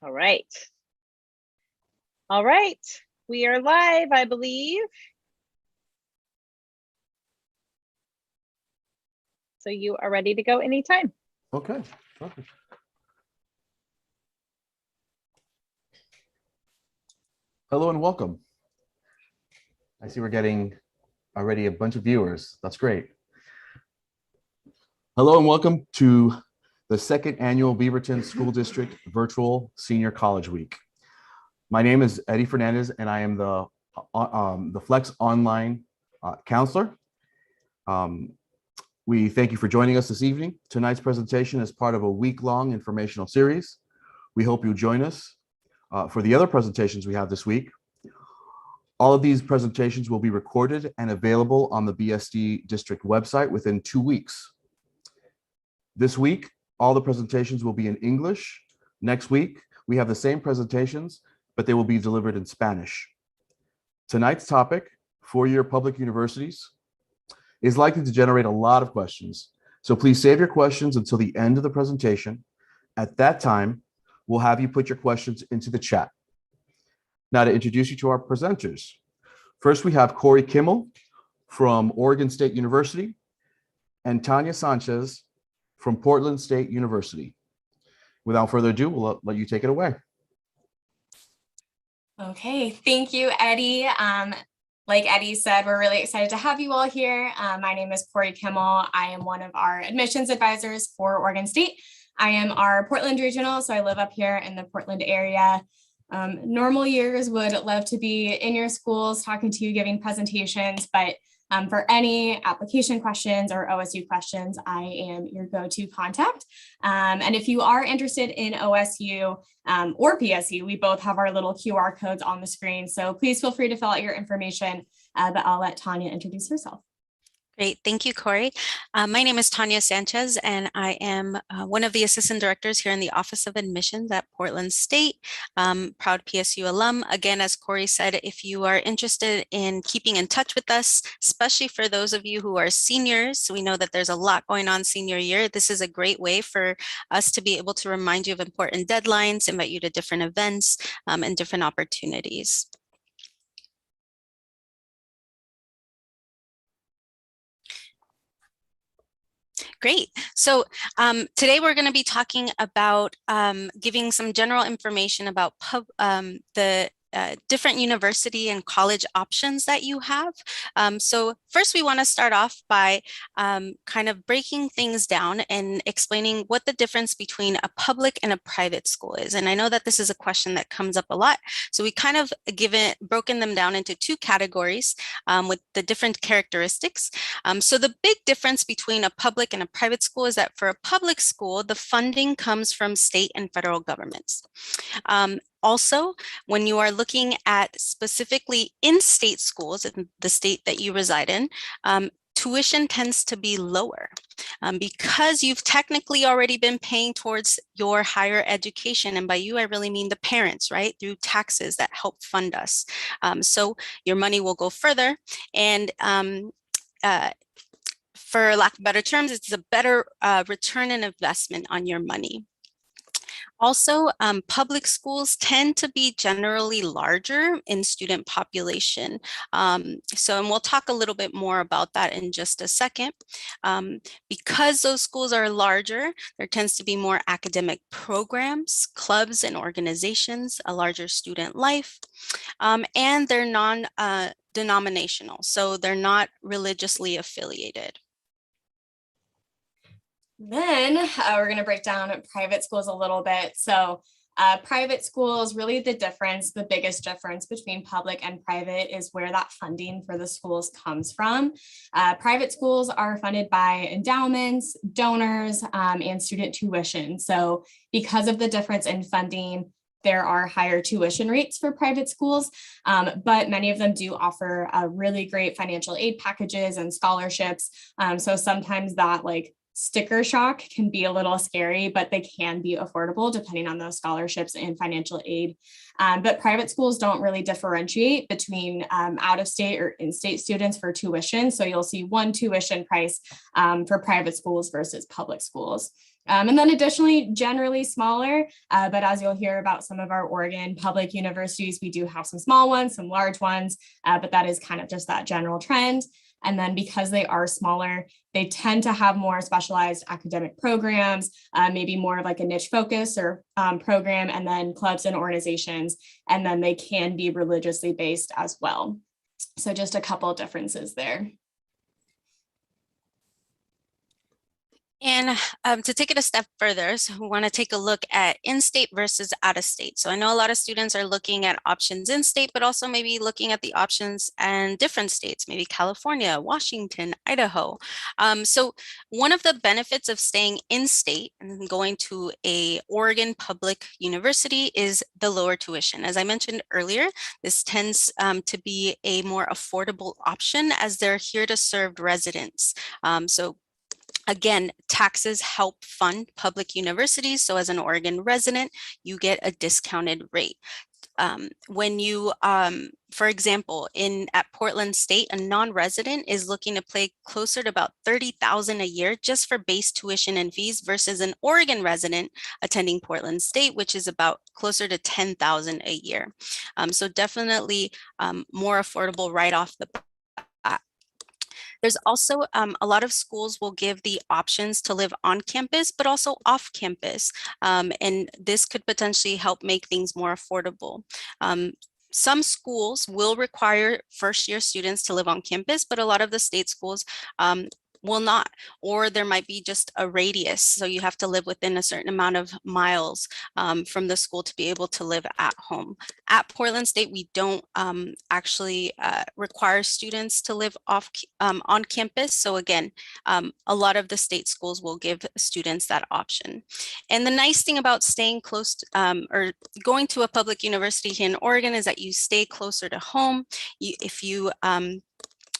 All right. All right. We are live, I believe. So you are ready to go anytime. Okay. Perfect. Hello and welcome. I see we're getting already a bunch of viewers. That's great. Hello and welcome to the second annual Beaverton School District Virtual Senior College Week. My name is Eddie Fernandez, and I am the Flex Online counselor. We thank you for joining us this evening. Tonight's presentation is part of a week-long informational series. We hope you join us for the other presentations we have this week. All of these presentations will be recorded and available on the BSD district website within 2 weeks. This week, all the presentations will be in English. Next week, we have the same presentations, but they will be delivered in Spanish. Tonight's topic, four-year public universities, is likely to generate a lot of questions. So please save your questions until the end of the presentation. At that time, we'll have you put your questions into the chat. Now to introduce you to our presenters. First, we have Corey Kimmel from Oregon State University and Tanya Sanchez from Portland State University. Without further ado, we'll let you take it away. Okay, thank you, Eddie. Like Eddie said, we're really excited to have you all here. My name is Corey Kimmel. I am one of our admissions advisors for Oregon State. I am our Portland regional, so I live up here in the Portland area. Normal years would love to be in your schools talking to you, giving presentations, but for any application questions or OSU questions, I am your go-to contact. And if you are interested in OSU or PSU, we both have our little QR codes on the screen. So please feel free to fill out your information, but I'll let Tanya introduce herself. Great. Thank you, Corey. My name is Tanya Sanchez, and I am one of the assistant directors here in the Office of Admissions at Portland State. Proud PSU alum. Again, as Corey said, if you are interested in keeping in touch with us, especially for those of you who are seniors, we know that there's a lot going on senior year. This is a great way for us to be able to remind you of important deadlines, invite you to different events and different opportunities. Great. So today we're going to be talking about giving some general information about the different university and college options that you have. So first we want to start off by kind of breaking things down and explaining what the difference between a public and a private school is. And I know that this is a question that comes up a lot. So we kind of broken them down into two categories with the different characteristics. So the big difference between a public and a private school is that for a public school, the funding comes from state and federal governments. Also, when you are looking at specifically in-state schools, in the state that you reside in, tuition tends to be lower because you've technically already been paying towards your higher education. And by you, I really mean the parents, right? Through taxes that help fund us. So your money will go further. And for lack of better terms, it's a better return and investment on your money. Also, public schools tend to be generally larger in student population. And we'll talk a little bit more about that in just a second. Because those schools are larger, there tends to be more academic programs, clubs, and organizations, a larger student life, and they're non-denominational, so they're not religiously affiliated. Then we're going to break down private schools a little bit. So private schools, really the biggest difference between public and private is where that funding for the schools comes from. Private schools are funded by endowments, donors, and student tuition. So because of the difference in funding, there are higher tuition rates for private schools, but many of them do offer really great financial aid packages and scholarships. So sometimes that sticker shock can be a little scary, but they can be affordable depending on those scholarships and financial aid. But private schools don't really differentiate between out-of-state or in-state students for tuition. So you'll see one tuition price for private schools versus public schools. And then additionally, generally smaller, but as you'll hear about some of our Oregon public universities, we do have some small ones, some large ones, but that is kind of just that general trend. And then because they are smaller, they tend to have more specialized academic programs, maybe more of like a niche focus or program, and then clubs and organizations. And then they can be religiously based as well. So just a couple of differences there. And to take it a step further, so we want to take a look at in-state versus out-of-state. So I know a lot of students are looking at options in-state, but also maybe looking at the options in different states, maybe California, Washington, Idaho. So one of the benefits of staying in-state and going to a Oregon public university is the lower tuition. As I mentioned earlier, this tends to be a more affordable option as they're here to serve residents. Again, taxes help fund public universities. So as an Oregon resident, you get a discounted rate. When you, for example, at Portland State, a non-resident is looking to pay closer to about $30,000 a year just for base tuition and fees versus an Oregon resident attending Portland State, which is about closer to $10,000 a year. So definitely more affordable right off the bat. There's also a lot of schools will give the options to live on campus, but also off campus. And this could potentially help make things more affordable. Some schools will require first-year students to live on campus, but a lot of the state schools will not, or there might be just a radius. So you have to live within a certain amount of miles from the school to be able to live at home. At Portland State, we don't actually require students to live on campus. So again, a lot of the state schools will give students that option. And the nice thing about staying close to, or going to a public university here in Oregon is that you stay closer to home. If you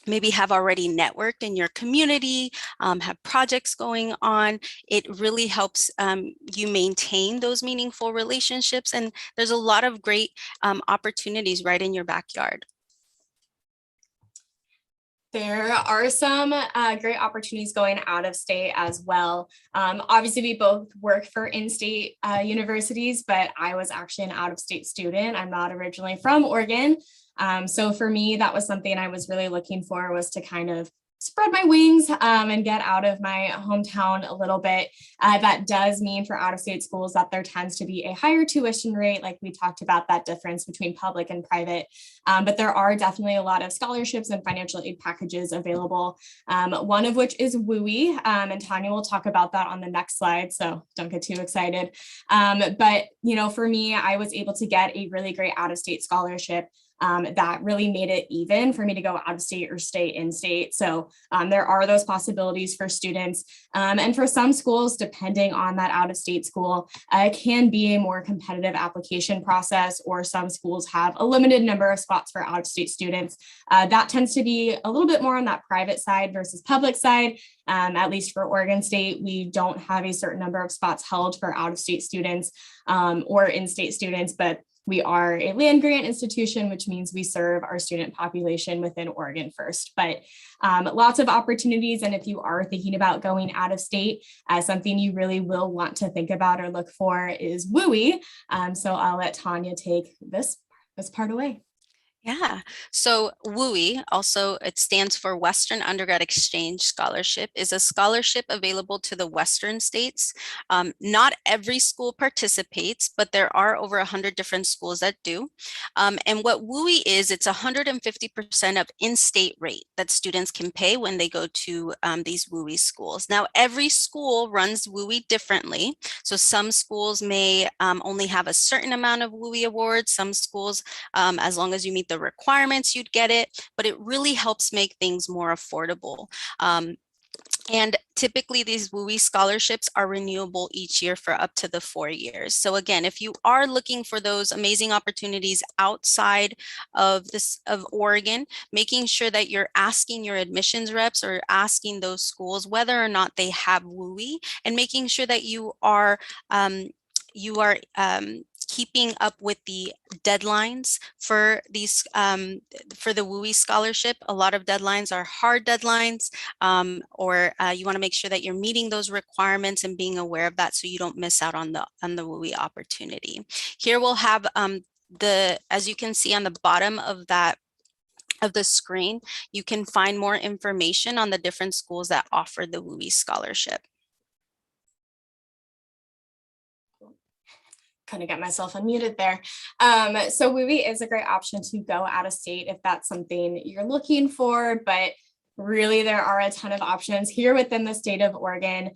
maybe have already networked in your community, have projects going on, it really helps you maintain those meaningful relationships. And there's a lot of great opportunities right in your backyard. There are some great opportunities going out of state as well. Obviously, we both work for in-state universities, but I was actually an out-of-state student. I'm not originally from Oregon. So for me, that was something I was really looking for, was to kind of spread my wings and get out of my hometown a little bit. That does mean for out-of-state schools that there tends to be a higher tuition rate, like we talked about that difference between public and private. But there are definitely a lot of scholarships and financial aid packages available, one of which is WUI, and Tanya will talk about that on the next slide, so don't get too excited. But you know, for me, I was able to get a really great out-of-state scholarship that really made it even for me to go out of state or stay in state. So there are those possibilities for students. And for some schools, depending on that out of state school, it can be a more competitive application process, or some schools have a limited number of spots for out of state students. That tends to be a little bit more on that private side versus public side. At least for Oregon State, we don't have a certain number of spots held for out of state students or in-state students, but we are a land grant institution, which means we serve our student population within Oregon first. But lots of opportunities. And if you are thinking about going out of state, something you really will want to think about or look for is WUI. So I'll let Tanya take this part away. Yeah, so WUI, also it stands for Western Undergrad Exchange Scholarship, is a scholarship available to the Western states. Not every school participates, but there are over 100 different schools that do. And what WUI is, it's 150% of in-state rate that students can pay when they go to these WUI schools. Now, every school runs WUI differently. So some schools may only have a certain amount of WUI awards. Some schools, as long as you meet the requirements, you'd get it, but it really helps make things more affordable. And typically these WUI scholarships are renewable each year for up to the 4 years. So again, if you are looking for those amazing opportunities outside of Oregon, making sure that you're asking your admissions reps or asking those schools whether or not they have WUI, and making sure that you are keeping up with the deadlines for these for the WUI scholarship. A lot of deadlines are hard deadlines, or you want to make sure that you're meeting those requirements and being aware of that so you don't miss out on the WUI opportunity. Here we'll have as you can see on the bottom of the screen, you can find more information on the different schools that offer the WUI scholarship. Kind of get myself unmuted there. So WUI is a great option to go out of state if that's something you're looking for, but really there are a ton of options here within the state of Oregon.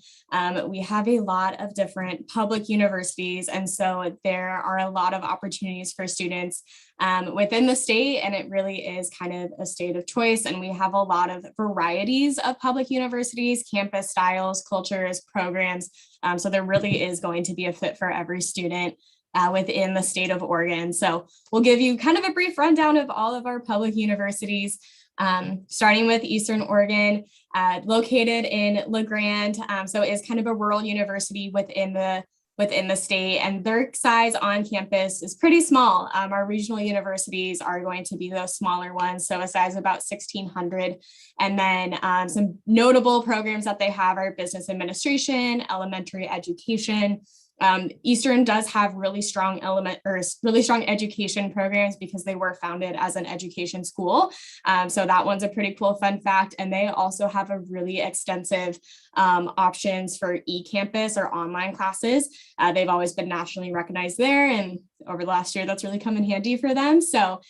We have a lot of different public universities, and so there are a lot of opportunities for students within the state, and it really is kind of a state of choice. And we have a lot of varieties of public universities, campus styles, cultures, programs. So there really is going to be a fit for every student within the state of Oregon. So we'll give you kind of a brief rundown of all of our public universities, starting with Eastern Oregon, located in La Grande. So it is kind of a rural university within the state, and their size on campus is pretty small. Our regional universities are going to be those smaller ones, so a size of about 1,600. And then some notable programs that they have are business administration, elementary education. Eastern does have really strong education programs because they were founded as an education school. So that one's a pretty cool fun fact. And they also have a really extensive options for eCampus or online classes. They've always been nationally recognized there. And over the last year, that's really come in handy for them. So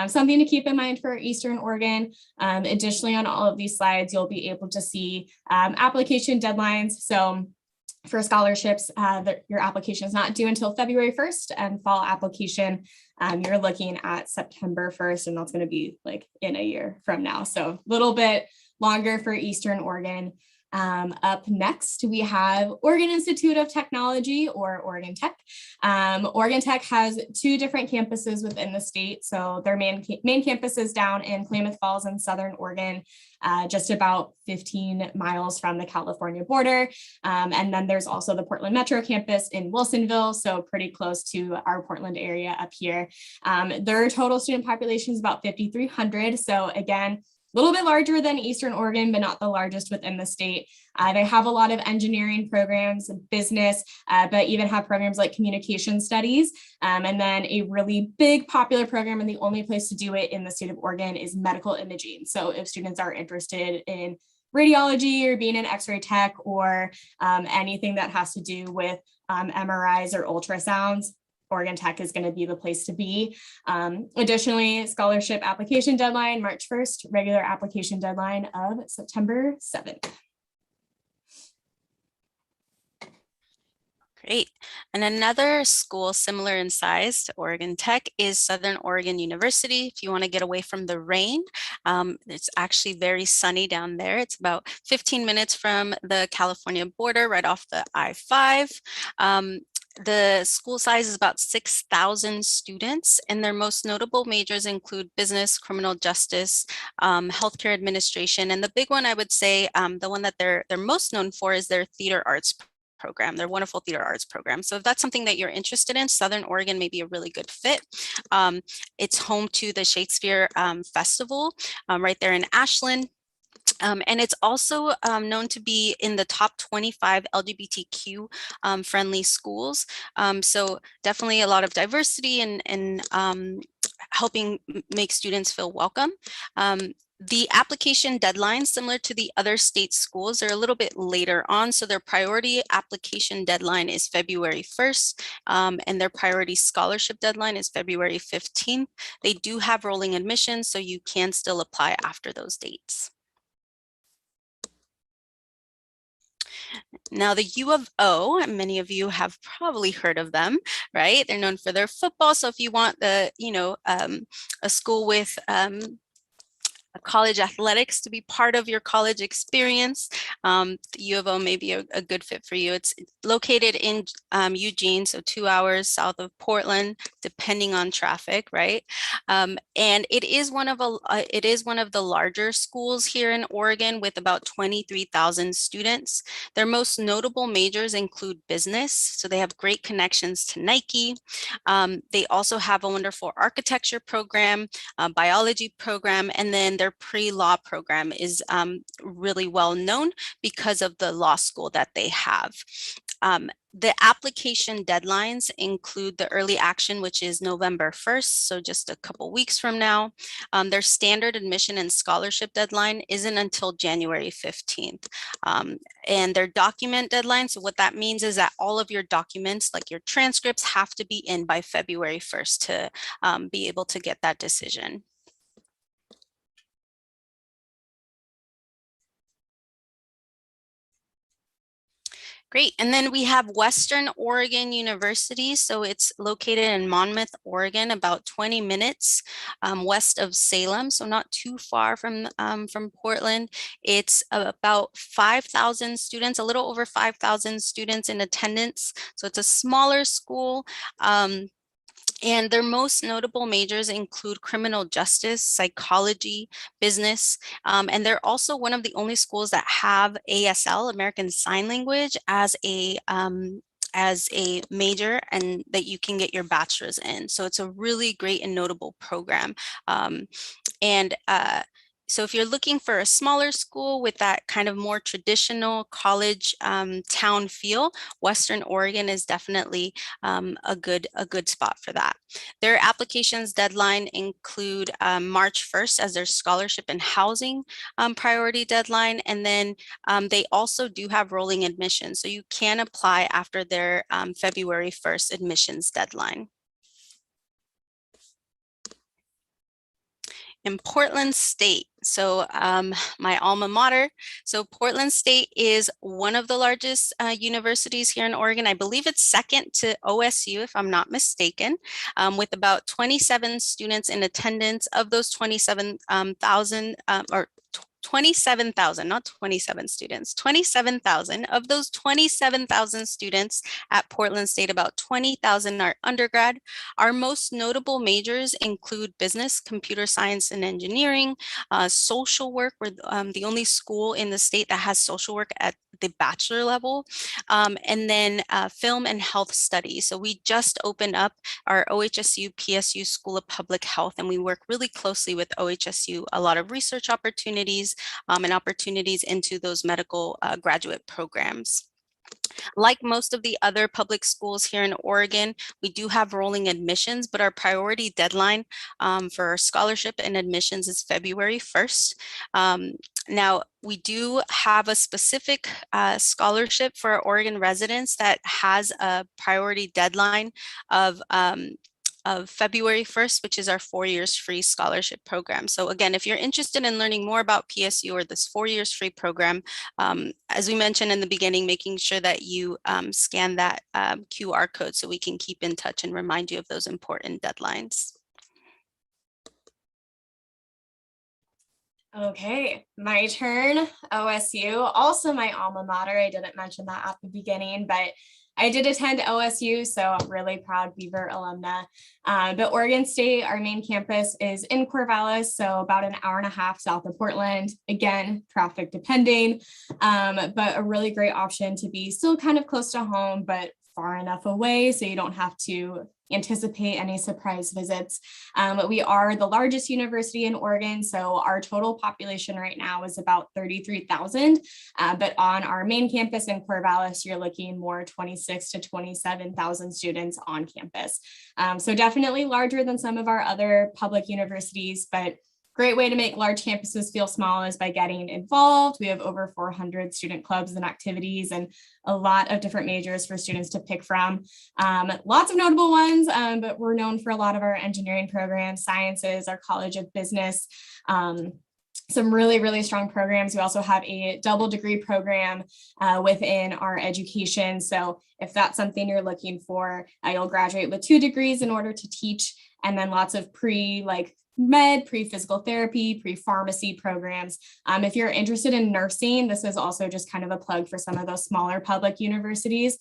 something to keep in mind for Eastern Oregon. Additionally, on all of these slides, you'll be able to see application deadlines. So for scholarships, your application is not due until February 1st, and fall application, you're looking at September 1st, and that's going to be like in a year from now. So a little bit longer for Eastern Oregon. Up next, we have Oregon Institute of Technology, or Oregon Tech. Oregon Tech has two different campuses within the state. So their main campus is down in Klamath Falls in Southern Oregon, just about 15 miles from the California border. And then there's also the Portland Metro campus in Wilsonville, so pretty close to our Portland area up here. Their total student population is about 5,300. So again, a little bit larger than Eastern Oregon, but not the largest within the state. They have a lot of engineering programs, business, but even have programs like communication studies. And then a really big popular program, and the only place to do it in the state of Oregon, is medical imaging. So if students are interested in radiology or being an X-ray tech, or anything that has to do with MRIs or ultrasounds, Oregon Tech is going to be the place to be. Additionally, scholarship application deadline, March 1st, regular application deadline of September 7th. Great. And another school similar in size to Oregon Tech is Southern Oregon University. If you want to get away from the rain, it's actually very sunny down there. It's about 15 minutes from the California border, right off the I-5. The school size is about 6,000 students, and their most notable majors include business, criminal justice, healthcare administration, and the big one I would say, the one that they're most known for, is their theater arts program, their wonderful theater arts program. So if that's something that you're interested in, Southern Oregon may be a really good fit. It's home to the Shakespeare Festival right there in Ashland. And it's also known to be in the top 25 LGBTQ friendly schools. So definitely a lot of diversity and helping make students feel welcome. The application deadlines, similar to the other state schools, are a little bit later on. So their priority application deadline is February 1st, and their priority scholarship deadline is February 15th. They do have rolling admissions, so you can still apply after those dates. Now, the U of O, many of you have probably heard of them, right? They're known for their football. So if you want a school with college athletics to be part of your college experience, U of O may be a good fit for you. It's located in Eugene, so 2 hours south of Portland, depending on traffic, right? And it is one of the larger schools here in Oregon with about 23,000 students. Their most notable majors include business, so they have great connections to Nike. They also have a wonderful architecture program, biology program, and then their pre-law program is really well known because of the law school that they have. The application deadlines include the early action, which is November 1st, so just a couple weeks from now. Their standard admission and scholarship deadline isn't until January 15th. And their document deadline, so what that means is that all of your documents, like your transcripts, have to be in by February 1st to be able to get that decision. Great. And then we have Western Oregon University. So it's located in Monmouth, Oregon, about 20 minutes west of Salem. So not too far from Portland. It's about 5,000 students, a little over 5,000 students in attendance. So it's a smaller school. And their most notable majors include criminal justice, psychology, business, and they're also one of the only schools that have ASL, American Sign Language, as a major and that you can get your bachelor's in. So it's a really great and notable program. So if you're looking for a smaller school with that kind of more traditional college town feel, Western Oregon is definitely a good spot for that. Their applications deadline include March 1st as their scholarship and housing priority deadline. And then they also do have rolling admissions. So you can apply after their February 1st admissions deadline. In Portland State, so my alma mater. So Portland State is one of the largest universities here in Oregon. I believe it's second to OSU, if I'm not mistaken, with about 27 students in attendance. Of those 27,000, or 27,000, not 27 students, 27,000. Of those 27,000 students at Portland State, about 20,000 are undergrad. Our most notable majors include business, computer science and engineering, social work. We're the only school in the state that has social work at the bachelor level, and then film and health studies. So we just opened up our OHSU PSU School of Public Health, and we work really closely with OHSU, a lot of research opportunities and opportunities into those medical graduate programs. Like most of the other public schools here in Oregon, we do have rolling admissions, but our priority deadline for our scholarship and admissions is February 1st. Now, we do have a specific scholarship for our Oregon residents that has a priority deadline of February 1st, which is our 4 years free scholarship program. So again, if you're interested in learning more about PSU or this 4 years free program, as we mentioned in the beginning, making sure that you scan that QR code so we can keep in touch and remind you of those important deadlines. Okay, my turn. OSU, also my alma mater. I didn't mention that at the beginning, but I did attend OSU, so I'm really proud Beaver alumna. But Oregon State, our main campus is in Corvallis, so about an hour and a half south of Portland. Again, traffic depending, but a really great option to be still kind of close to home, but far enough away so you don't have to anticipate any surprise visits. We are the largest university in Oregon, so our total population right now is about 33,000, but on our main campus in Corvallis, you're looking more 26 to 27,000 students on campus. So definitely larger than some of our other public universities, but great way to make large campuses feel small is by getting involved. We have over 400 student clubs and activities and a lot of different majors for students to pick from. Lots of notable ones, but we're known for a lot of our engineering programs, sciences, our College of Business, some really, really strong programs. We also have a double degree program within our education. So if that's something you're looking for, you'll graduate with 2 degrees in order to teach, and then lots of pre-med, pre-physical therapy, pre-pharmacy programs. If you're interested in nursing, this is also just kind of a plug for some of those smaller public universities.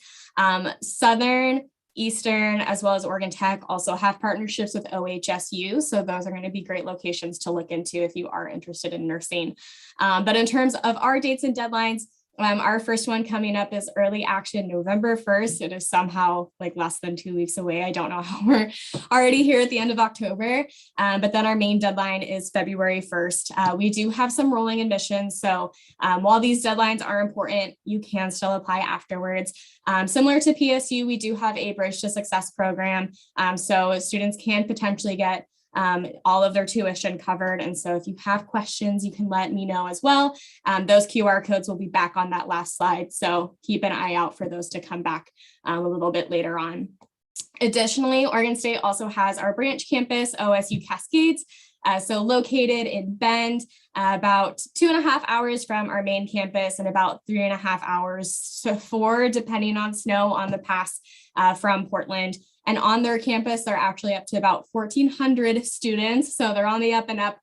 Southern, Eastern, as well as Oregon Tech also have partnerships with OHSU. So those are going to be great locations to look into if you are interested in nursing. But in terms of our dates and deadlines, our first one coming up is early action November 1st. It is somehow like less than 2 weeks away. I don't know how we're already here at the end of October, but then our main deadline is February 1st. We do have some rolling admissions. So while these deadlines are important, you can still apply afterwards. Similar to PSU, we do have a Bridge to Success program. So students can potentially get all of their tuition covered. And so if you have questions, you can let me know as well. Those QR codes will be back on that last slide. So keep an eye out for those to come back a little bit later on. Additionally, Oregon State also has our branch campus, OSU Cascades. So located in Bend, about 2.5 hours from our main campus and about 3.5 hours to 4, depending on snow on the pass from Portland. And on their campus, they're actually up to about 1,400 students. So they're on the up and up.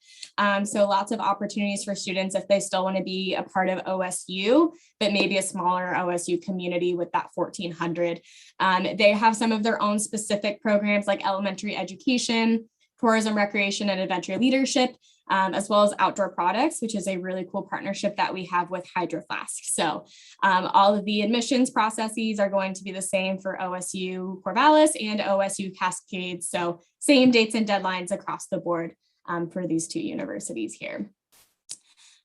So lots of opportunities for students if they still want to be a part of OSU, but maybe a smaller OSU community with that 1,400. They have some of their own specific programs like elementary education, tourism, recreation, and adventure leadership, as well as outdoor products, which is a really cool partnership that we have with Hydro Flask. So all of the admissions processes are going to be the same for OSU Corvallis and OSU Cascades. So same dates and deadlines across the board for these two universities here.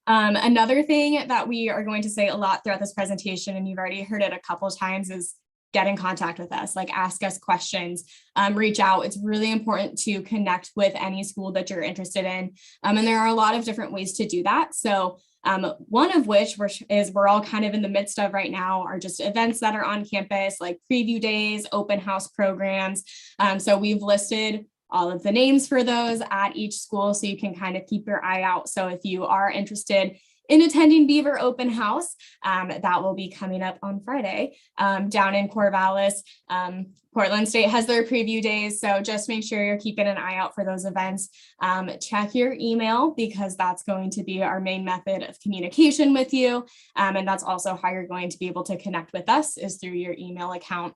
Another thing that we are going to say a lot throughout this presentation, and you've already heard it a couple of times, is get in contact with us, like ask us questions, reach out. It's really important to connect with any school that you're interested in. And there are a lot of different ways to do that. So one of which we're all kind of in the midst of right now are just events that are on campus, like preview days, open house programs. So we've listed all of the names for those at each school, so you can kind of keep your eye out. So if you are interested in attending Beaver Open House, that will be coming up on Friday down in Corvallis. Portland State has their preview days, so just make sure you're keeping an eye out for those events. Check your email, because that's going to be our main method of communication with you. And that's also how you're going to be able to connect with us, is through your email account.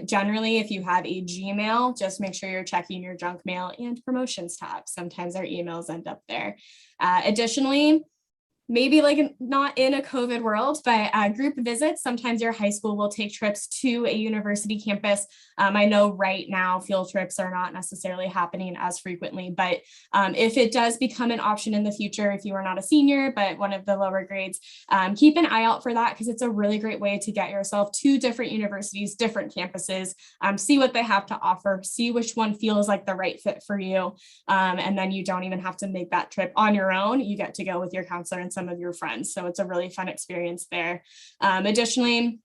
Generally, if you have a Gmail, just make sure you're checking your junk mail and promotions tab. Sometimes our emails end up there. Additionally, maybe like not in a COVID world, but group visits. Sometimes your high school will take trips to a university campus. I know right now field trips are not necessarily happening as frequently, but if it does become an option in the future, if you are not a senior, but one of the lower grades, keep an eye out for that, because it's a really great way to get yourself to different universities, different campuses, see what they have to offer, see which one feels like the right fit for you. And then you don't even have to make that trip on your own. You get to go with your counselor and some of your friends. So it's a really fun experience there. Additionally,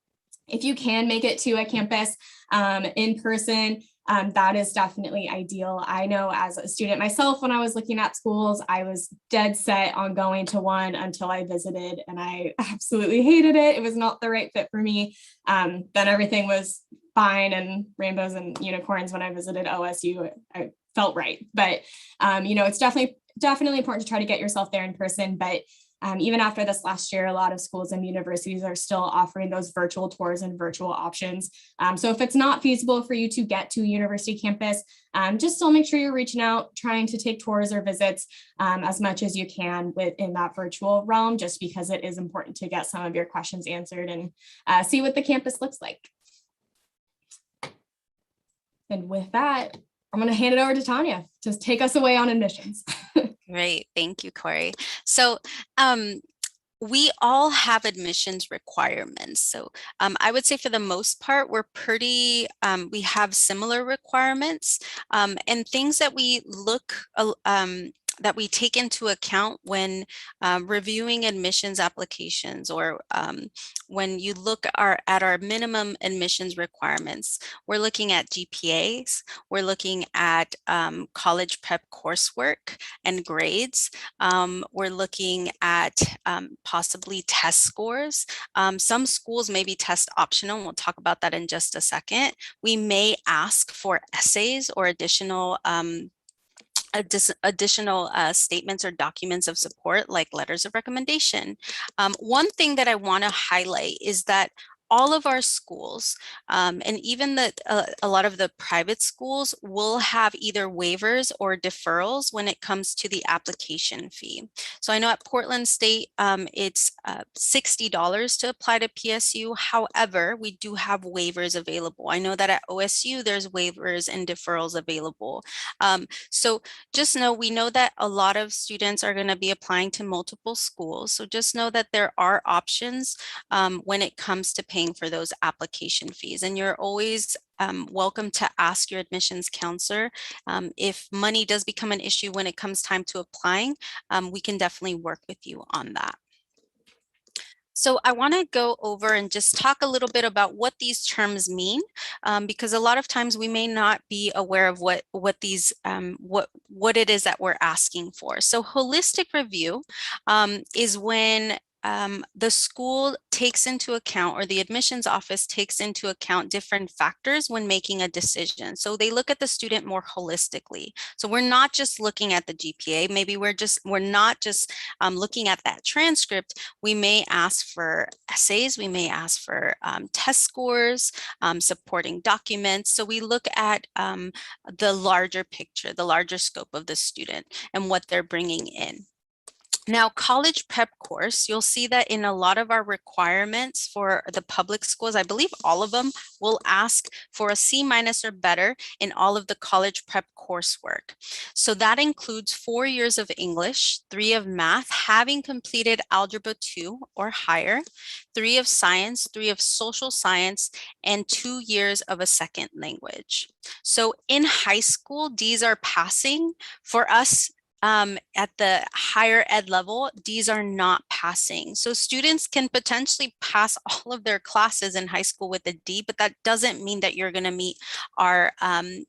if you can make it to a campus in person, that is definitely ideal. I know as a student myself, when I was looking at schools, I was dead set on going to one until I visited, and I absolutely hated it. It was not the right fit for me. Then everything was fine and rainbows and unicorns when I visited OSU. I felt right. But, it's definitely important to try to get yourself there in person. But even after this last year, a lot of schools and universities are still offering those virtual tours and virtual options. So if it's not feasible for you to get to university campus, just still make sure you're reaching out, trying to take tours or visits as much as you can within that virtual realm, just because it is important to get some of your questions answered and see what the campus looks like. And with that, I'm going to hand it over to Tanya. Just take us away on admissions. Great. Thank you, Corey. So we all have admissions requirements. So I would say for the most part, we're pretty, we have similar requirements and things that we that we take into account when reviewing admissions applications, or when you look at our minimum admissions requirements. We're looking at GPAs, we're looking at college prep coursework and grades. We're looking at possibly test scores. Some schools may be test optional, and we'll talk about that in just a second. We may ask for essays or additional additional statements or documents of support like letters of recommendation. One thing that I want to highlight is that all of our schools, and even a lot of the private schools, will have either waivers or deferrals when it comes to the application fee. So I know at Portland State, it's $60 to apply to PSU. However, we do have waivers available. I know that at OSU, there's waivers and deferrals available. So just know, we know that a lot of students are going to be applying to multiple schools. So just know that there are options when it comes to paying for those application fees. And you're always welcome to ask your admissions counselor. If money does become an issue when it comes time to applying, we can definitely work with you on that. So I want to go over and just talk a little bit about what these terms mean, because a lot of times we may not be aware of what these what it is that we're asking for. So holistic review is when the school takes into account, or the admissions office takes into account, different factors when making a decision. So they look at the student more holistically. So we're not just looking at the GPA. Maybe we're not just looking at that transcript. We may ask for essays. We may ask for test scores, supporting documents. So we look at the larger picture, the larger scope of the student and what they're bringing in. Now, college prep course, you'll see that in a lot of our requirements for the public schools, I believe all of them will ask for a C- or better in all of the college prep coursework. So that includes 4 years of English, 3 of math, having completed Algebra 2 or higher, 3 of science, 3 of social science, and 2 years of a second language. So in high school, these are passing. For us, at the higher ed level, these are not passing. So students can potentially pass all of their classes in high school with a D, but that doesn't mean that you're going to meet our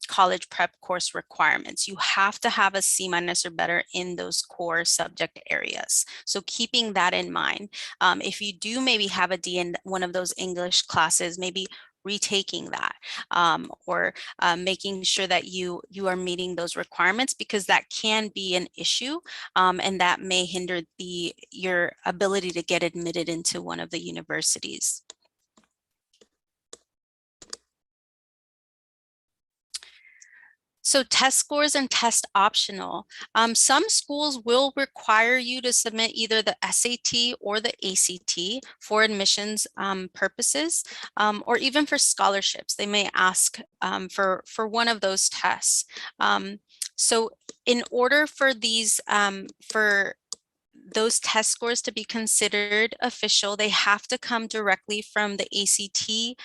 college prep course requirements. You have to have a C- or better in those core subject areas. So keeping that in mind, if you do maybe have a D in one of those English classes, maybe retaking that, or making sure that you are meeting those requirements, because that can be an issue, and that may hinder your ability to get admitted into one of the universities. So test scores and test optional. Some schools will require you to submit either the SAT or the ACT for admissions purposes, or even for scholarships. They may ask for one of those tests. So in order for these, for those test scores to be considered official, they have to come directly from the ACT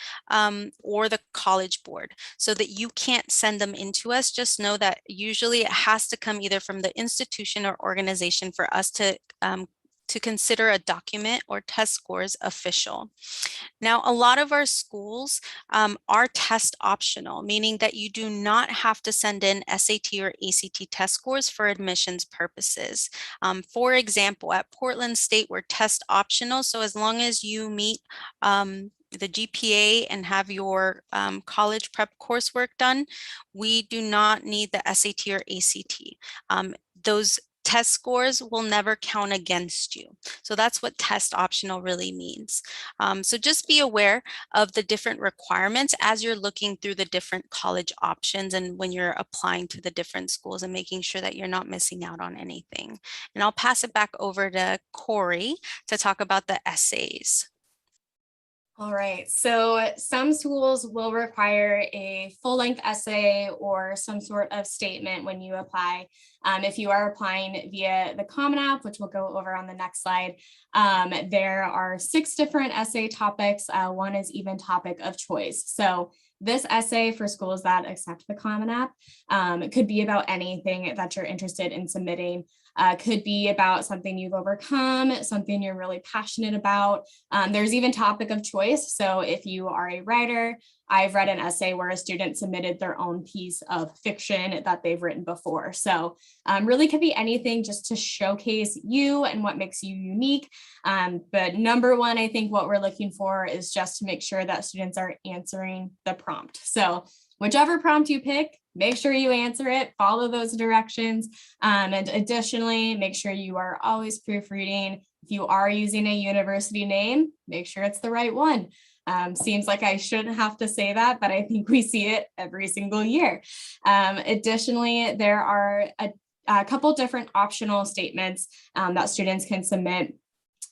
or the College Board, so that you can't send them into us. Just know that usually it has to come either from the institution or organization for us to consider a document or test scores official. Now, a lot of our schools are test optional, meaning that you do not have to send in SAT or ACT test scores for admissions purposes. For example, at Portland State, we're test optional. So as long as you meet the GPA and have your college prep coursework done, we do not need the SAT or ACT. Those test scores will never count against you. So that's what test optional really means. So just be aware of the different requirements as you're looking through the different college options and when you're applying to the different schools, and making sure that you're not missing out on anything. And I'll pass it back over to Corey to talk about the essays. All right, so some schools will require a full-length essay or some sort of statement when you apply. If you are applying via the Common App, which we'll go over on the next slide, there are 6 different essay topics. One is even topic of choice. So this essay for schools that accept the Common App, it could be about anything that you're interested in submitting. Could be about something you've overcome, something you're really passionate about. There's even topic of choice. So if you are a writer, I've read an essay where a student submitted their own piece of fiction that they've written before. So really could be anything just to showcase you and what makes you unique. But number one, I think what we're looking for is just to make sure that students are answering the prompt. So whichever prompt you pick, make sure you answer it, follow those directions. And additionally, make sure you are always proofreading. If you are using a university name, make sure it's the right one. Seems like I shouldn't have to say that, but I think we see it every single year. Additionally, there are a couple different optional statements that students can submit.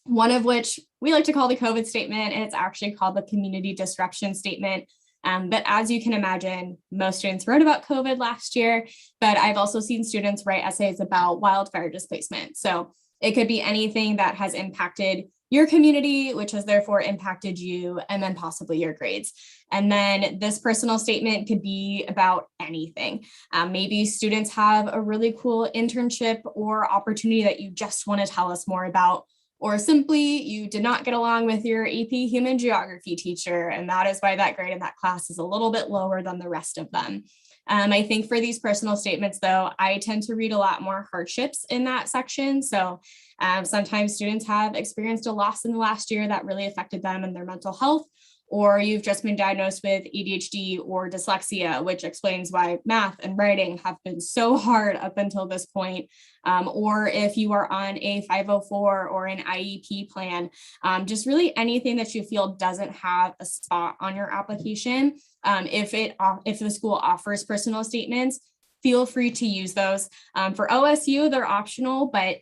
One of which we like to call the COVID statement, and it's actually called the community disruption statement. But as you can imagine, most students wrote about COVID last year, but I've also seen students write essays about wildfire displacement. So it could be anything that has impacted your community, which has therefore impacted you, and then possibly your grades. And then this personal statement could be about anything. Maybe students have a really cool internship or opportunity that you just want to tell us more about, or simply you did not get along with your AP Human Geography teacher, and that is why that grade in that class is a little bit lower than the rest of them. I think for these personal statements, though, I tend to read a lot more hardships in that section. So sometimes students have experienced a loss in the last year that really affected them and their mental health, or you've just been diagnosed with ADHD or dyslexia, which explains why math and writing have been so hard up until this point. Or if you are on a 504 or an IEP plan, just really anything that you feel doesn't have a spot on your application. If the school offers personal statements, feel free to use those. For OSU, they're optional, but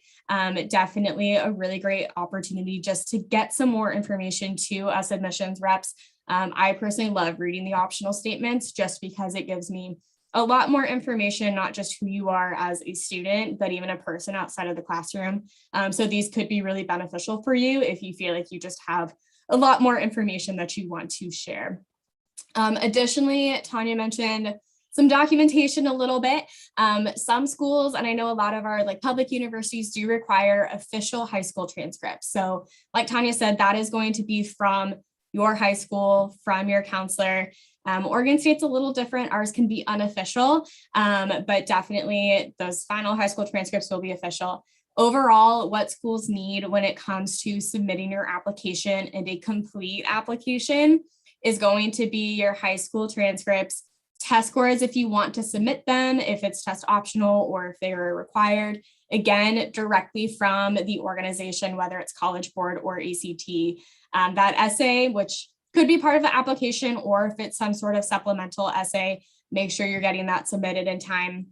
definitely a really great opportunity just to get some more information to us admissions reps. I personally love reading the optional statements just because it gives me a lot more information, not just who you are as a student, but even a person outside of the classroom. So these could be really beneficial for you if you feel like you just have a lot more information that you want to share. Additionally, Tanya mentioned some documentation a little bit. Some schools, and I know a lot of our public universities do require official high school transcripts. So like Tanya said, that is going to be from your high school, from your counselor. Oregon State's a little different. Ours can be unofficial, but definitely those final high school transcripts will be official. Overall, what schools need when it comes to submitting your application and a complete application is going to be your high school transcripts, test scores if you want to submit them, if it's test optional or if they are required, again, directly from the organization, whether it's College Board or ACT. That essay, which could be part of the application, or if it's some sort of supplemental essay, make sure you're getting that submitted in time.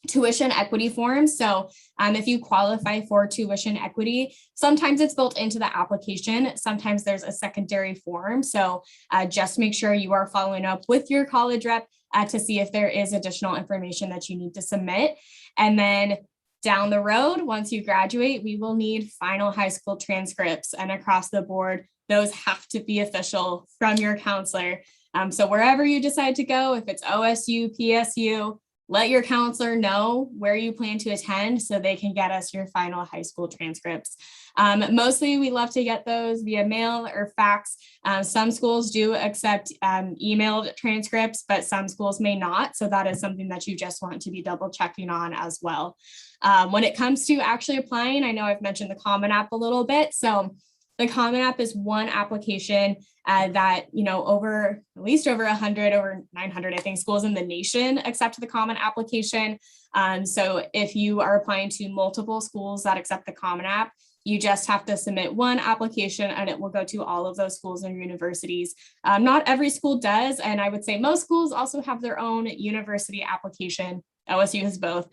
Tuition equity forms. So if you qualify for tuition equity, sometimes it's built into the application. Sometimes there's a secondary form. So just make sure you are following up with your college rep to see if there is additional information that you need to submit. And then down the road, once you graduate, we will need final high school transcripts, and across the board, those have to be official from your counselor. So wherever you decide to go, if it's OSU, PSU, let your counselor know where you plan to attend so they can get us your final high school transcripts. Mostly we love to get those via mail or fax. Some schools do accept emailed transcripts, but some schools may not. So that is something that you just want to be double checking on as well. When it comes to actually applying, I know I've mentioned the Common App a little bit. So the Common App is one application that, at least over 100, over 900, I think, schools in the nation accept the Common Application. So if you are applying to multiple schools that accept the Common App, you just have to submit one application and it will go to all of those schools and universities. Not every school does, and I would say most schools also have their own university application. OSU has both.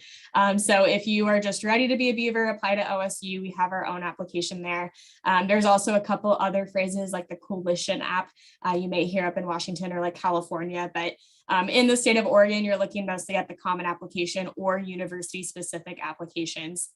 So if you are just ready to be a Beaver, apply to OSU. We have our own application there. There's also a couple other phrases like the Coalition app you may hear up in Washington or like California, but in the state of Oregon, you're looking mostly at the Common Application or university specific applications.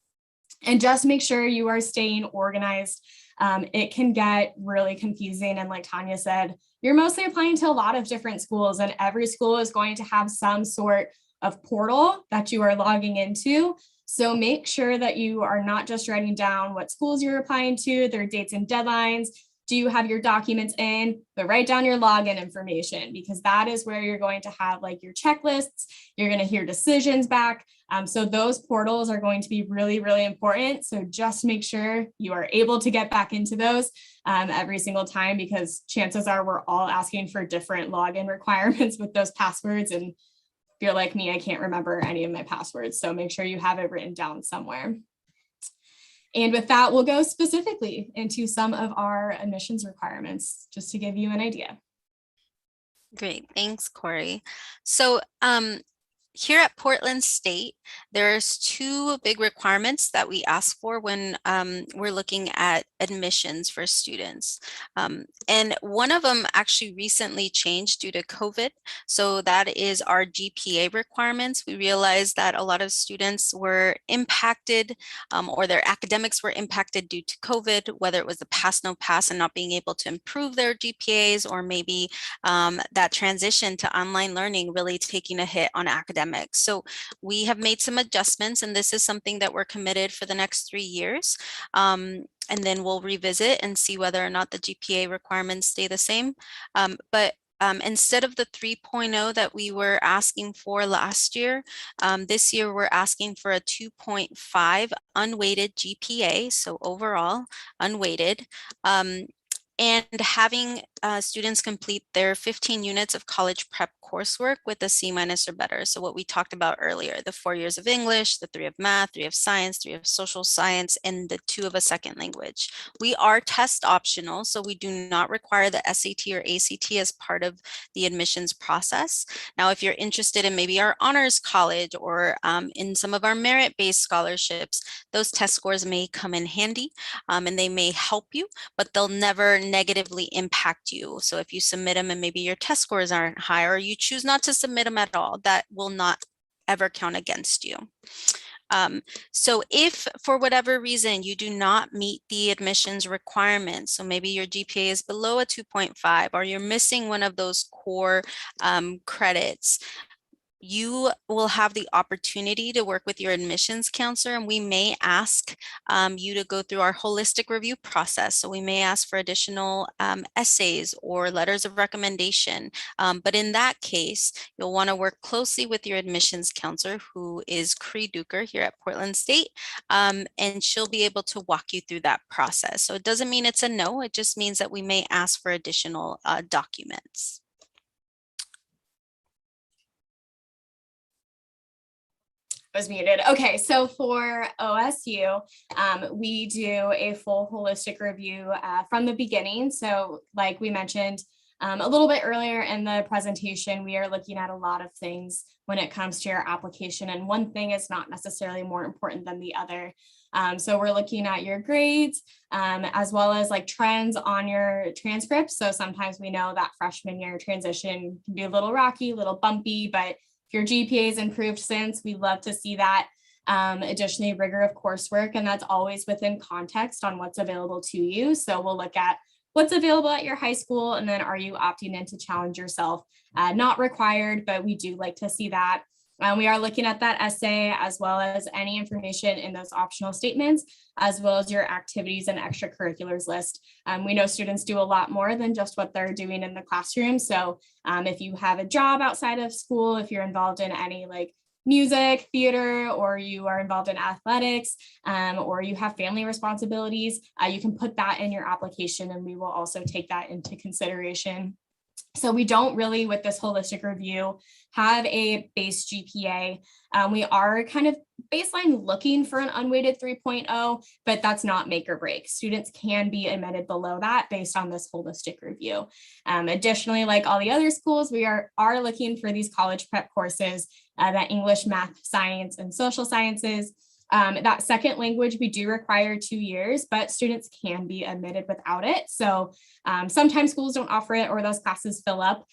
And just make sure you are staying organized. It can get really confusing. And like Tanya said, you're mostly applying to a lot of different schools, and every school is going to have some sort of portal that you are logging into. So make sure that you are not just writing down what schools you're applying to, their dates and deadlines. do you have your documents in, but write down your login information, because that is where you're going to have like your checklists, you're going to hear decisions back. So those portals are going to be really, really important. So just make sure you are able to get back into those every single time, because chances are we're all asking for different login requirements with those passwords. And if you're like me, I can't remember any of my passwords. So make sure you have it written down somewhere. And with that, we'll go specifically into some of our admissions requirements, just to give you an idea. Great, thanks, Corey. So here at Portland State, there's two big requirements that we ask for when we're looking at admissions for students. And one of them actually recently changed due to COVID. So that is our GPA requirements. We realized that a lot of students were impacted or their academics were impacted due to COVID, whether it was the pass, no pass and not being able to improve their GPAs, or maybe that transition to online learning really taking a hit on academics. So we have made some adjustments, and this is something that we're committed for the next 3 years. And then we'll revisit and see whether or not the GPA requirements stay the same. But instead of the 3.0 that we were asking for last year, this year we're asking for a 2.5 unweighted GPA, so overall unweighted. And having students complete their 15 units of college prep coursework with a C- or better. So what we talked about earlier, the 4 years of English, the 3 of math, 3 of science, 3 of social science, and the 2 of a second language. We are test optional, so we do not require the SAT or ACT as part of the admissions process. Now, if you're interested in maybe our honors college or in some of our merit-based scholarships, those test scores may come in handy and they may help you, but they'll never negatively impact you. So if you submit them and maybe your test scores aren't high, or you choose not to submit them at all, that will not ever count against you. So if for whatever reason you do not meet the admissions requirements, so maybe your GPA is below a 2.5 or you're missing one of those core credits, you will have the opportunity to work with your admissions counselor, and we may ask you to go through our holistic review process. So we may ask for additional essays or letters of recommendation. But in that case, you'll want to work closely with your admissions counselor, who is Cree Duker here at Portland State, and she'll be able to walk you through that process. So it doesn't mean it's a no, it just means that we may ask for additional documents. Was muted. Okay, so for OSU, we do a full holistic review from the beginning. So like we mentioned a little bit earlier in the presentation, we are looking at a lot of things when it comes to your application, and one thing is not necessarily more important than the other. So we're looking at your grades as well as like trends on your transcripts. So sometimes we know that freshman year transition can be a little rocky, a little bumpy, but if your GPA has improved since, we love to see that. Additionally, rigor of coursework, and that's always within context on what's available to you. So we'll look at what's available at your high school, and then are you opting in to challenge yourself? Not required, but we do like to see that. We are looking at that essay as well as any information in those optional statements, as well as your activities and extracurriculars list. We know students do a lot more than just what they're doing in the classroom. So if you have a job outside of school, if you're involved in any like music, theater, or you are involved in athletics, or you have family responsibilities, you can put that in your application, and we will also take that into consideration. So we don't really, with this holistic review, have a base GPA. We are kind of baseline looking for an unweighted 3.0, but that's not make or break. Students can be admitted below that based on this holistic review. Additionally, like all the other schools, we are looking for these college prep courses, that English, math, science, and social sciences. That second language, we do require 2 years, but students can be admitted without it. So sometimes schools don't offer it or those classes fill up.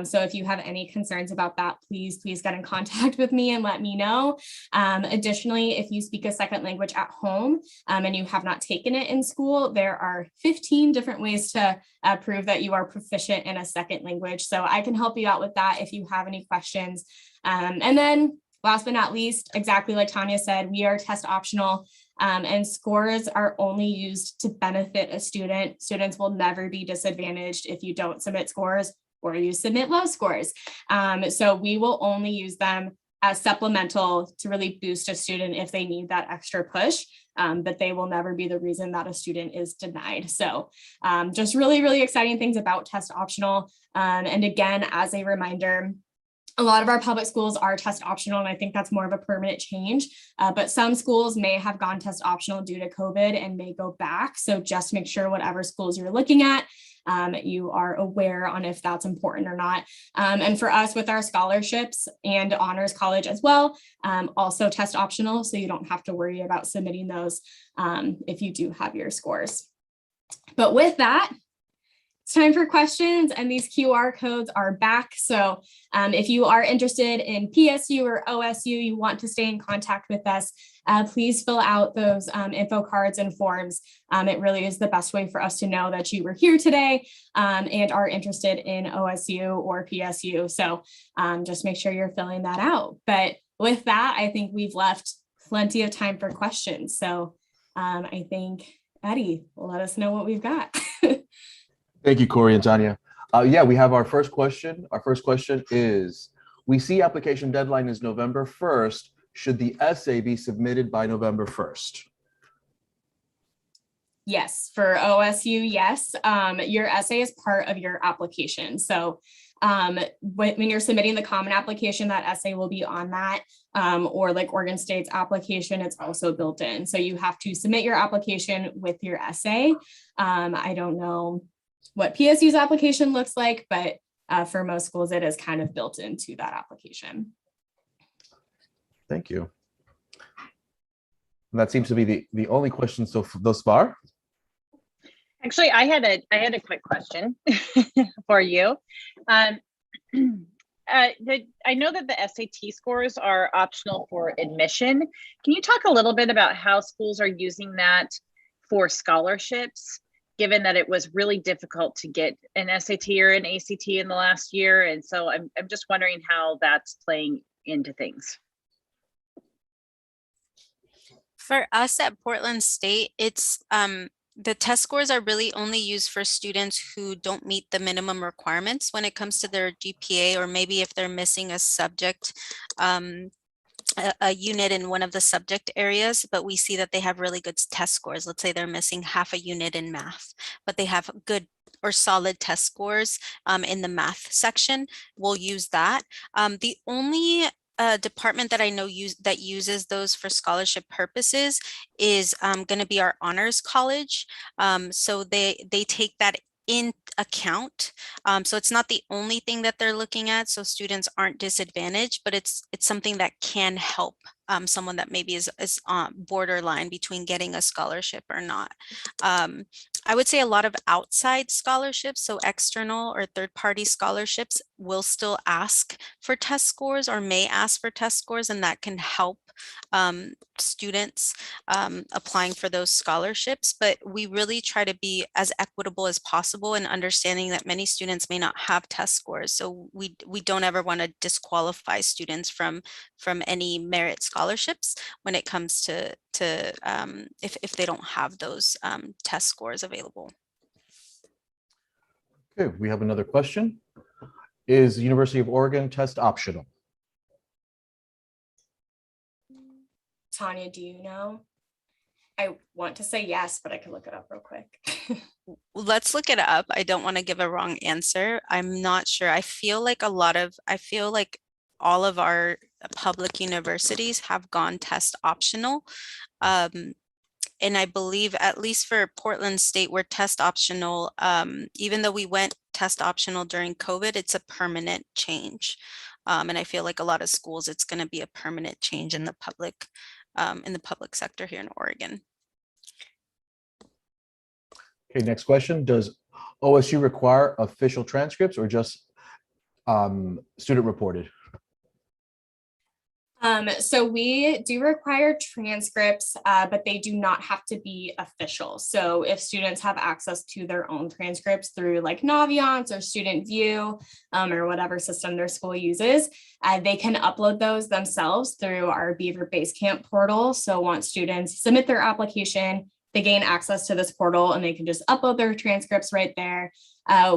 So if you have any concerns about that, please get in contact with me and let me know. Additionally, if you speak a second language at home and you have not taken it in school, there are 15 different ways to prove that you are proficient in a second language. So I can help you out with that if you have any questions. And then last but not least, exactly like Tanya said, we are test optional. And scores are only used to benefit a student. Students will never be disadvantaged if you don't submit scores or you submit low scores. So we will only use them as supplemental to really boost a student if they need that extra push, but they will never be the reason that a student is denied. So just really, really exciting things about test optional. And again, as a reminder, a lot of our public schools are test optional, and I think that's more of a permanent change, but some schools may have gone test optional due to COVID and may go back. So just make sure whatever schools you're looking at, you are aware on if that's important or not. And for us with our scholarships and honors college as well, also test optional. So you don't have to worry about submitting those if you do have your scores. But with that, it's time for questions, and these QR codes are back. So if you are interested in PSU or OSU, you want to stay in contact with us, please fill out those info cards and forms. It really is the best way for us to know that you were here today and are interested in OSU or PSU. So just make sure you're filling that out. But with that, I think we've left plenty of time for questions. So I think, Eddie, let us know what we've got. Thank you, Corey and Tanya. Yeah, we have our first question. Our first question is, we see application deadline is November 1st. Should the essay be submitted by November 1st? Yes, for OSU, yes. Your essay is part of your application. So when you're submitting the common application, that essay will be on that, or like Oregon State's application, it's also built in. So you have to submit your application with your essay. I don't know what PSU's application looks like, but for most schools, it is kind of built into that application. Thank you. And that seems to be the only question thus far. Actually, I had a quick question for you. I know that the SAT scores are optional for admission. Can you talk a little bit about how schools are using that for scholarships, given that it was really difficult to get an SAT or an ACT in the last year? And so I'm just wondering how that's playing into things. For us at Portland State, it's the test scores are really only used for students who don't meet the minimum requirements when it comes to their GPA, or maybe if they're missing a subject, a unit in one of the subject areas, but we see that they have really good test scores. Let's say they're missing half a unit in math, but they have good or solid test scores in the math section. We'll use that. The only department that I know that uses those for scholarship purposes is going to be our honors college. So they take that in account. So it's not the only thing that they're looking at, so students aren't disadvantaged, but it's something that can help someone that maybe is on borderline between getting a scholarship or not. I would say a lot of outside scholarships, so external or third-party scholarships, will still ask for test scores or may ask for test scores, and that can help students applying for those scholarships. But we really try to be as equitable as possible in understanding that many students may not have test scores. So we don't ever want to disqualify students from any merit scholarships when it comes to if they don't have those test scores available. Okay, we have another question. Is University of Oregon test optional? Tanya, do you know? I want to say yes, but I can look it up real quick. Let's look it up. I don't want to give a wrong answer. I'm not sure. I feel like all of our public universities have gone test optional. And I believe, at least for Portland State, we're test optional. Even though we went test optional during COVID, it's a permanent change. And I feel like a lot of schools, it's going to be a permanent change in the public sector here in Oregon. Okay, next question. Does OSU require official transcripts or just student reported? So we do require transcripts, but they do not have to be official. So if students have access to their own transcripts through like Naviance or Student View, or whatever system their school uses, they can upload those themselves through our Beaver Basecamp portal. So once students submit their application, they gain access to this portal and they can just upload their transcripts right there.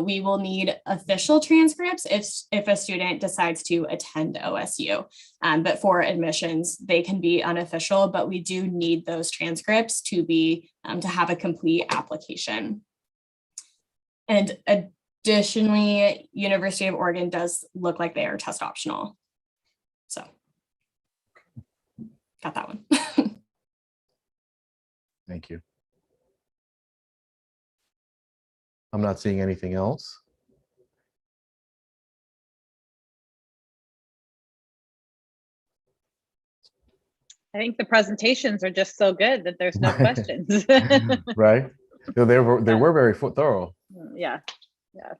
We will need official transcripts if a student decides to attend OSU. But for admissions, they can be unofficial, but we do need those transcripts to be to have a complete application. And additionally, University of Oregon does look like they are test optional. So got that one. Thank you. I'm not seeing anything else. I think the presentations are just so good that there's no questions. Right? They were very thorough. Yeah, yeah.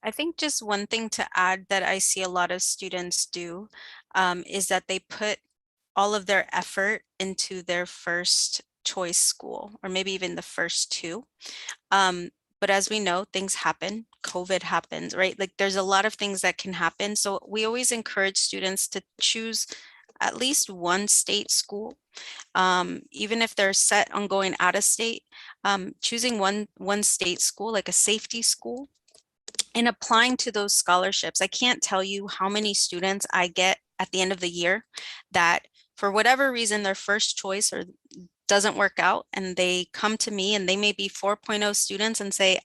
I think just one thing to add that I see a lot of students do is that they put all of their effort into their first choice school, or maybe even the first two. But as we know, things happen, COVID happens, right? Like there's a lot of things that can happen. So we always encourage students to choose at least one state school. Even if they're set on going out of state, choosing one state school, like a safety school, and applying to those scholarships. I can't tell you how many students I get at the end of the year that for whatever reason, their first choice or doesn't work out, and they come to me and they may be 4.0 students and say,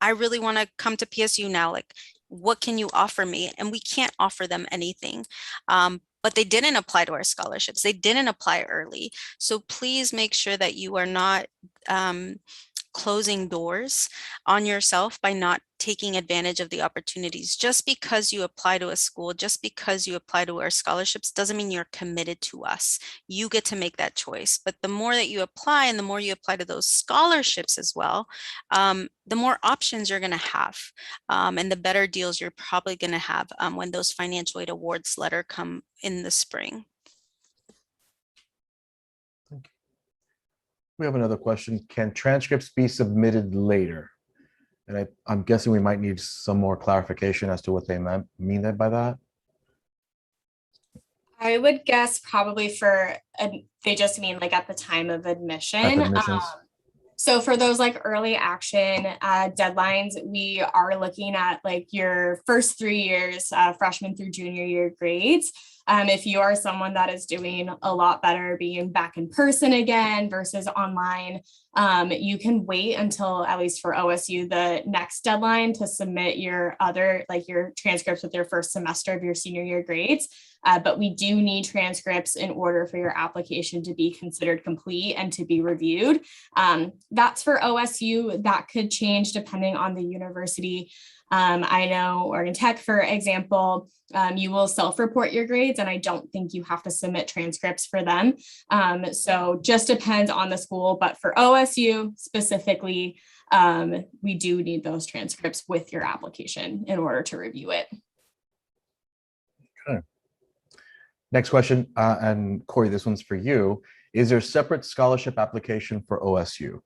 I really want to come to PSU now. Like, what can you offer me? And we can't offer them anything. But they didn't apply to our scholarships. They didn't apply early. So please make sure that you are not closing doors on yourself by not taking advantage of the opportunities. Just because you apply to a school, just because you apply to our scholarships doesn't mean you're committed to us. You get to make that choice. But the more that you apply and the more you apply to those scholarships as well, the more options you're going to have, and the better deals you're probably going to have when those financial aid awards letter come in the spring. We have another question. Can transcripts be submitted later? And I'm guessing we might need some more clarification as to what they mean by that. I would guess probably they just mean like at the time of admission. Admissions. So for those like early action deadlines, we are looking at like your first 3 years, freshman through junior year grades. If you are someone that is doing a lot better being back in person again versus online, you can wait until, at least for OSU, the next deadline to submit your transcripts with your first semester of your senior year grades. But we do need transcripts in order for your application to be considered complete and to be reviewed. That's for OSU. That could change depending on the university. I know Oregon Tech, for example, you will self-report your grades, and I don't think you have to submit transcripts for them. So just depends on the school, but for OSU specifically, we do need those transcripts with your application in order to review it. Okay. Next question, and Corey, this one's for you. Is there a separate scholarship application for OSU?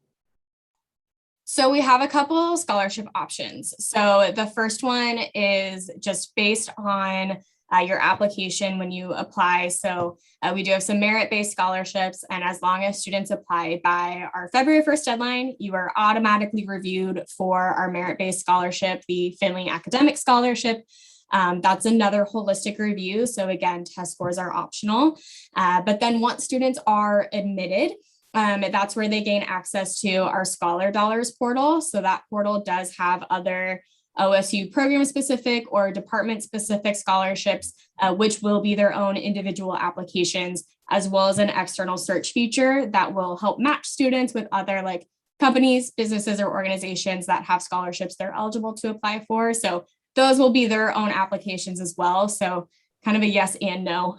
So we have a couple scholarship options. So the first one is just based on your application when you apply. So we do have some merit-based scholarships, and as long as students apply by our February 1st deadline, you are automatically reviewed for our merit-based scholarship, the Finley Academic Scholarship. That's another holistic review. So again, test scores are optional. But then once students are admitted, that's where they gain access to our Scholar Dollars portal. So that portal does have other OSU program specific or department specific scholarships, which will be their own individual applications, as well as an external search feature that will help match students with other like companies, businesses, or organizations that have scholarships they're eligible to apply for. So those will be their own applications as well. So kind of a yes and no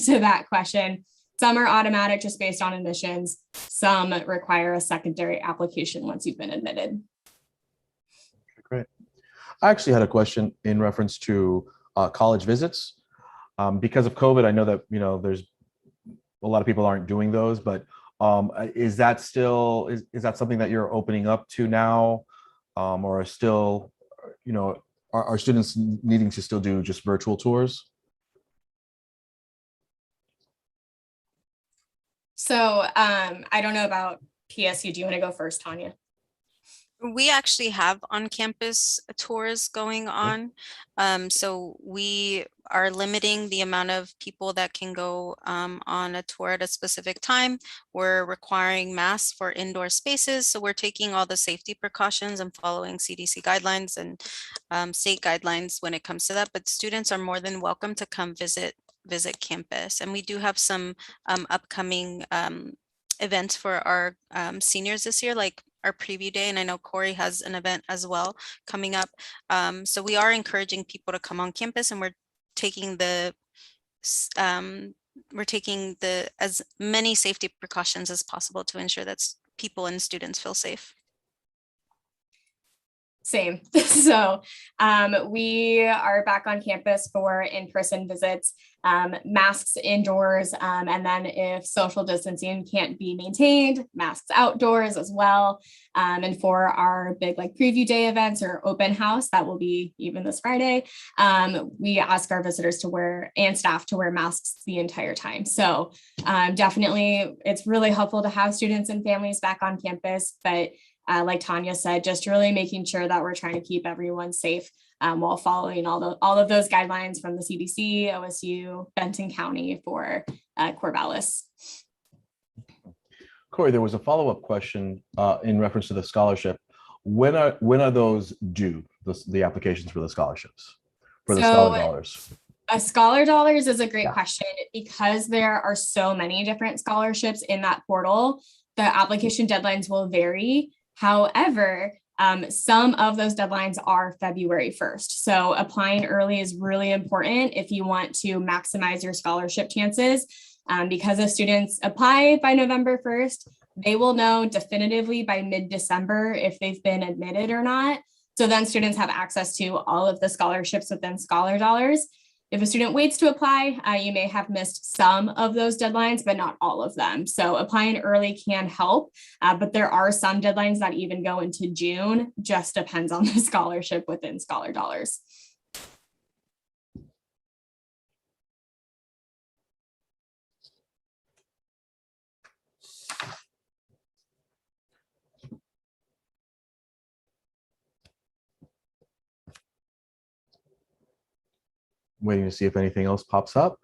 to that question. Some are automatic just based on admissions. some require a secondary application once you've been admitted. Great. I actually had a question in reference to college visits. Because of COVID, I know that, there's a lot of people aren't doing those, but is that still, is that something that you're opening up to now? Or are still, are students needing to still do just virtual tours? So I don't know about PSU. Do you want to go first, Tanya? We actually have on-campus tours going on. So we are limiting the amount of people that can go on a tour at a specific time. We're requiring masks for indoor spaces. So we're taking all the safety precautions and following CDC guidelines and state guidelines when it comes to that. But students are more than welcome to come visit campus. And we do have some upcoming events for our seniors this year, like our preview day, and I know Corey has an event as well coming up. So we are encouraging people to come on campus, and we're taking as many safety precautions as possible to ensure that people and students feel safe. Same. So we are back on campus for in-person visits, masks indoors, and then if social distancing can't be maintained, masks outdoors as well. And for our big preview day events or open house, that will be even this Friday, we ask our visitors to wear and staff to wear masks the entire time. So definitely it's really helpful to have students and families back on campus, but like Tanya said, just really making sure that we're trying to keep everyone safe while following all of those guidelines from the CDC, OSU, Benton County for Corvallis. Corey, there was a follow-up question in reference to the scholarship. When are those due, the applications for the scholarships, for the Scholar Dollars? Scholar Dollars is a great question because there are so many different scholarships in that portal. The application deadlines will vary. However, some of those deadlines are February 1st. So applying early is really important if you want to maximize your scholarship chances. Because if students apply by November 1st, they will know definitively by mid-December if they've been admitted or not. So then students have access to all of the scholarships within Scholar Dollars. If a student waits to apply, you may have missed some of those deadlines, but not all of them. So applying early can help, but there are some deadlines that even go into June, just depends on the scholarship within Scholar Dollars. Waiting to see if anything else pops up.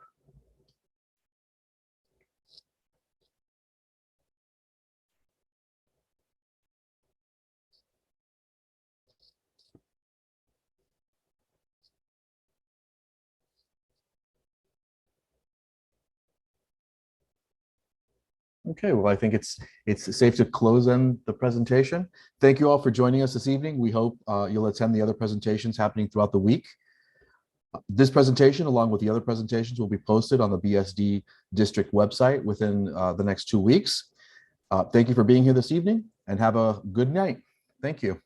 Okay, well, I think it's safe to close on the presentation. Thank you all for joining us this evening. We hope you'll attend the other presentations happening throughout the week. This presentation, along with the other presentations, will be posted on the BSD district website within the next 2 weeks. Thank you for being here this evening, and have a good night. Thank you.